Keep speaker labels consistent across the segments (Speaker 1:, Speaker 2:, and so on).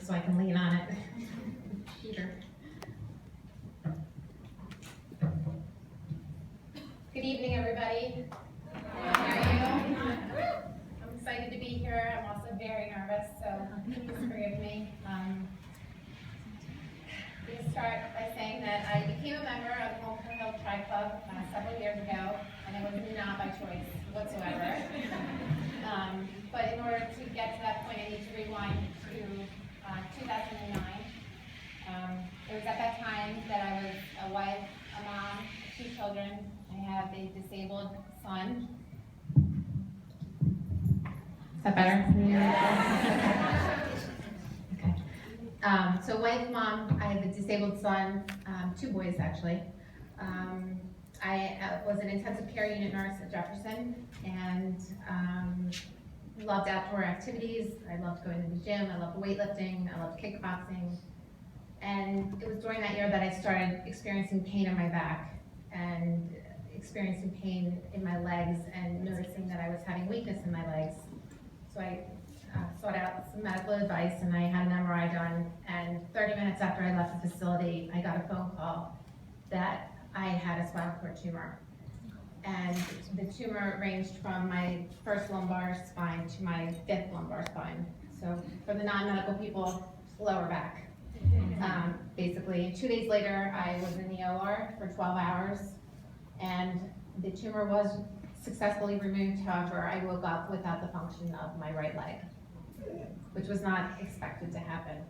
Speaker 1: so I can lean on it. Peter. Good evening, everybody. How are you? I'm excited to be here. I'm also very nervous, so please forgive me. I'm going to start by saying that I became a member of the Mulker Hill Tri Club several years ago, and it was not by choice whatsoever. But in order to get to that point, I need to rewind to 2009. It was at that time that I was a wife, a mom, 2 children. I have a disabled son. Is that better? Yeah. Okay. So wife, mom, I have a disabled son, 2 boys actually. I was an intensive care unit nurse at Jefferson, and loved outdoor activities. I loved going to the gym, I loved weightlifting, I loved kickboxing. And it was during that year that I started experiencing pain in my back and experiencing pain in my legs and noticing that I was having weakness in my legs. So I sought out some medical advice, and I had an MRI done, and 30 minutes after I left the facility, I got a phone call that I had a spinal cord tumor. And the tumor ranged from my first lumbar spine to my 5th lumbar spine. So for the non-medical people, lower back. Basically, 2 days later, I was in the OR for 12 hours, and the tumor was successfully removed. However, I woke up without the function of my right leg, which was not expected to happen.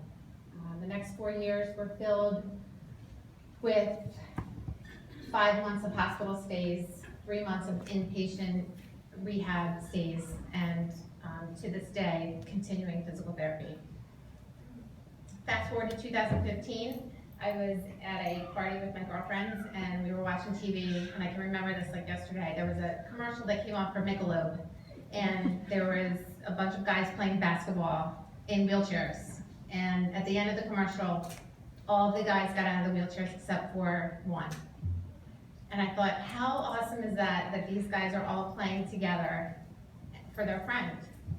Speaker 1: The next 4 years were filled with 5 months of hospital stays, 3 months of inpatient rehab stays, and to this day, continuing physical therapy. Fast forward to 2015, I was at a party with my girlfriends, and we were watching TV, and I can remember this like yesterday. There was a commercial that came on for Michelob, and there was a bunch of guys playing basketball in wheelchairs. And at the end of the commercial, all of the guys got out of the wheelchairs except for one. And I thought, how awesome is that these guys are all playing together for their friend?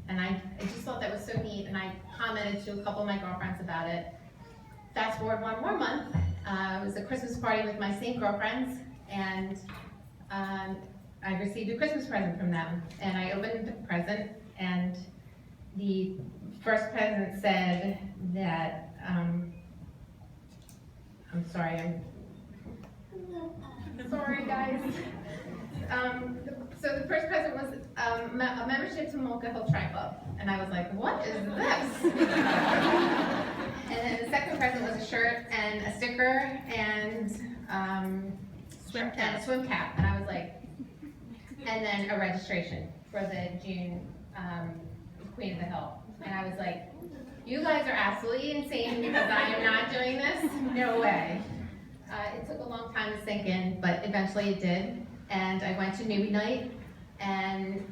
Speaker 1: And I just thought that was so neat, and I commented to a couple of my girlfriends about it. Fast forward 1 more month, it was a Christmas party with my same girlfriends, and I received a Christmas present from them. And I opened the present, and the first present said that, I'm sorry guys. So the first present was a membership to Mulker Hill Tri Club, and I was like, what is this? And then the second present was a shirt and a sticker and a swim cap, and I was like, and then a registration for the June Queen of the Hill. And I was like, you guys are absolutely insane because I am not doing this. No way. It took a long time to sink in, but eventually it did. And I went to newbie night, and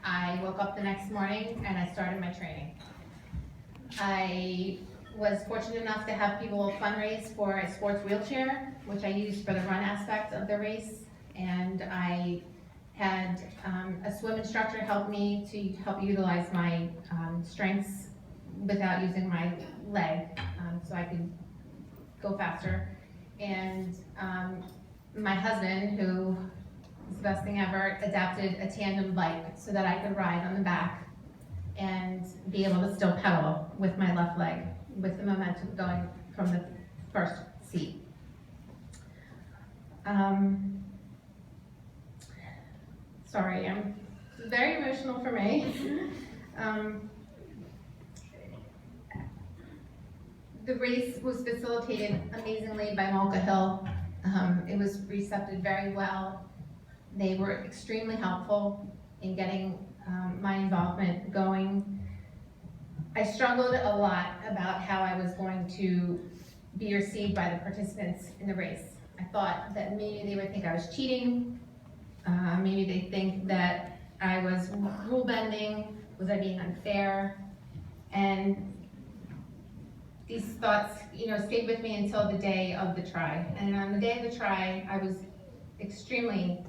Speaker 1: I woke up the next morning and I started my training. I was fortunate enough to have people fundraise for a sports wheelchair, which I used for the run aspect of the race. And I had a swim instructor help me to help utilize my strengths without using my leg, so I could go faster. And my husband, who is the best thing ever, adapted a tandem bike so that I could ride on the back and be able to still pedal with my left leg, with the momentum going from the first seat. Sorry, it's very emotional for me. The race was facilitated amazingly by Mulker Hill. It was recepted very well. They were extremely helpful in getting my involvement going. I struggled a lot about how I was going to be received by the participants in the race. I thought that maybe they would think I was cheating. Maybe they think that I was rule bending. Was I being unfair? And these thoughts, stayed with me until the day of the try. And on the day of the try, I was extremely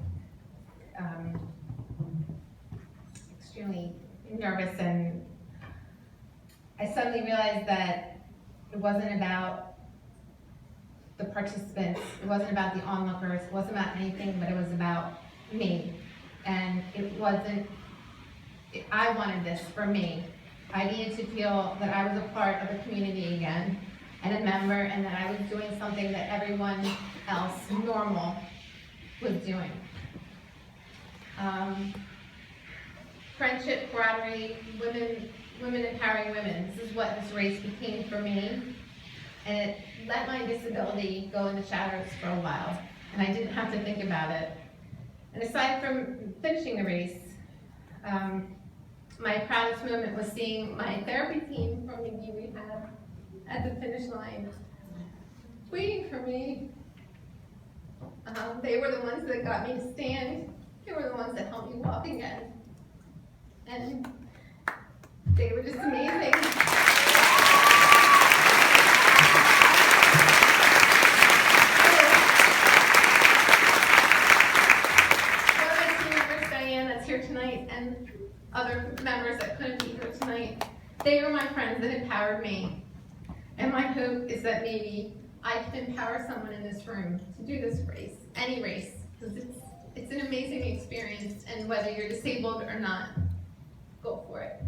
Speaker 1: nervous, and I suddenly realized that It wasn't about the participants, it wasn't about the onlookers, it wasn't about anything, but it was about me. And it wasn't, I wanted this for me. I needed to feel that I was a part of the community again, and a member, and that I was doing something that everyone else, normal, was doing. Friendship, camaraderie, women empowering women. This is what this race became for me. And it let my disability go in the shadows for a while, and I didn't have to think about it. And aside from finishing the race, my proudest moment was seeing my therapy team from McGee Rehab at the finish line, waiting for me. They were the ones that got me to stand. They were the ones that helped me walk again. And they were just amazing. One of my team members, Diane, that's here tonight, and other members that couldn't be here tonight, they were my friends that empowered me. And my hope is that maybe I can empower someone in this room to do this race, any race, because it's an amazing experience, and whether you're disabled or not, go for it.